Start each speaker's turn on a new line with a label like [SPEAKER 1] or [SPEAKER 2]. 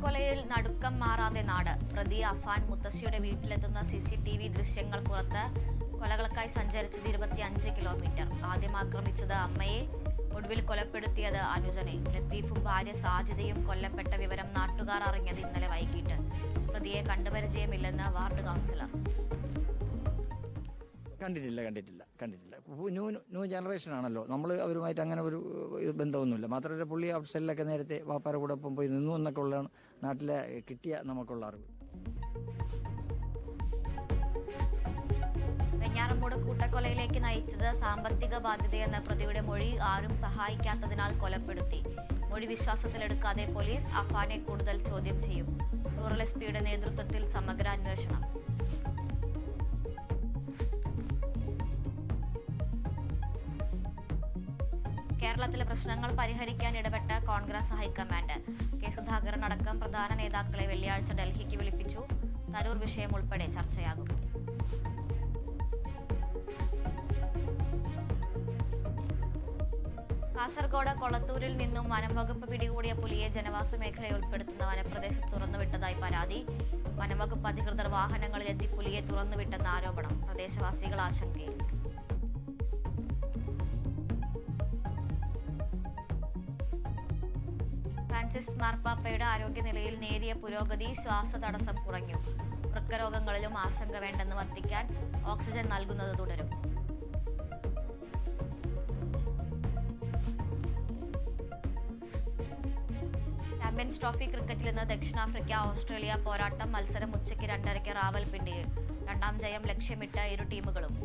[SPEAKER 1] കൂട്ടക്കൊലയിൽ നടുക്കം മാറാതെ നാട്. പ്രതി അഫാൻ മുത്തശ്ശിയുടെ വീട്ടിലെത്തുന്ന CCTV ദൃശ്യങ്ങൾ പുറത്ത്. കൊലകൾക്കായി സഞ്ചരിച്ചത് 25 കിലോമീറ്റർ. ആദ്യം ആക്രമിച്ചത് അമ്മയെ, ഒടുവിൽ കൊലപ്പെടുത്തിയത് അനുജനെ. ലത്തീഫും ഭാര്യ സാജിദയും കൊല്ലപ്പെട്ട വിവരം നാട്ടുകാർ അറിഞ്ഞത് ഇന്നലെ വൈകിട്ട്. പ്രതിയെ കണ്ടുപരിചയമില്ലെന്ന് വാർഡ് കൗൺസിലർ.
[SPEAKER 2] കണ്ടിട്ടില്ല. ന്യൂ ജനറേഷൻ ആണല്ലോ, നമ്മൾ അവരുമായിട്ട് അങ്ങനെ ഒരു ബന്ധമൊന്നുമില്ല. മാത്രമല്ല പുള്ളി ഔട്ട് സൈഡിലൊക്കെ നേരത്തെ വാപ്പാരെ കൂടെ ഒപ്പം പോയി നിന്നു എന്നൊക്കെ ഉള്ളതാണ് നാട്ടിലെ കിട്ടിയ നമുക്കുള്ള അറിവ്.
[SPEAKER 1] വെഞ്ഞാറമൂട് കൂട്ടക്കൊലയിലേക്ക് നയിച്ചത് സാമ്പത്തിക ബാധ്യതയെന്ന പ്രതിയുടെ മൊഴി ആരും സഹായിക്കാത്തതിനാൽ കൊലപ്പെടുത്തി. മൊഴി വിശ്വാസത്തിലെടുക്കാതെ പോലീസ് അഫാനെ കൂടുതൽ ചോദ്യം ചെയ്യും. റൂറൽ SP-യുടെ നേതൃത്വത്തിൽ സമഗ്ര അന്വേഷണം. കേരളത്തിലെ പ്രശ്നങ്ങൾ പരിഹരിക്കാൻ ഇടപെട്ട കോൺഗ്രസ് ഹൈക്കമാൻഡ്. കെ സുധാകരൻ അടക്കം പ്രധാന നേതാക്കളെ വെള്ളിയാഴ്ച ഡൽഹിക്ക് വിളിപ്പിച്ചു. തരൂർ വിഷയം ഉൾപ്പെടെ ചർച്ചയാകും. കാസർഗോഡ് കൊളത്തൂരിൽ നിന്നും വനംവകുപ്പ് പിടികൂടിയ പുലിയെ ജനവാസ മേഖലയിൽ ഉൾപ്പെടുത്തുന്ന വനപ്രദേശത്ത് തുറന്നുവിട്ടതായി പരാതി. വനംവകുപ്പ് അധികൃതർ വാഹനങ്ങളിലെത്തി പുലിയെ തുറന്നുവിട്ടെന്ന ആരോപണം. പ്രദേശവാസികൾ ആശങ്കയിൽ. ഫ്രാൻസിസ് മാർപ്പാപ്പയുടെ ആരോഗ്യനിലയിൽ നേരിയ പുരോഗതി. ശ്വാസതടസ്സം കുറഞ്ഞു. വൃക്കരോഗങ്ങളിലും ആശങ്ക വേണ്ടെന്ന് വത്തിക്കാൻ. ഓക്സിജൻ നൽകുന്നത് തുടരും. ചാമ്പ്യൻസ് ട്രോഫി ക്രിക്കറ്റിൽ ഇന്ന് ദക്ഷിണാഫ്രിക്ക ഓസ്ട്രേലിയ പോരാട്ടം. മത്സരം ഉച്ചയ്ക്ക് 2:30 റാവൽപിണ്ടിയിൽ. രണ്ടാം ജയം ലക്ഷ്യമിട്ട ഇരു ടീമുകളും.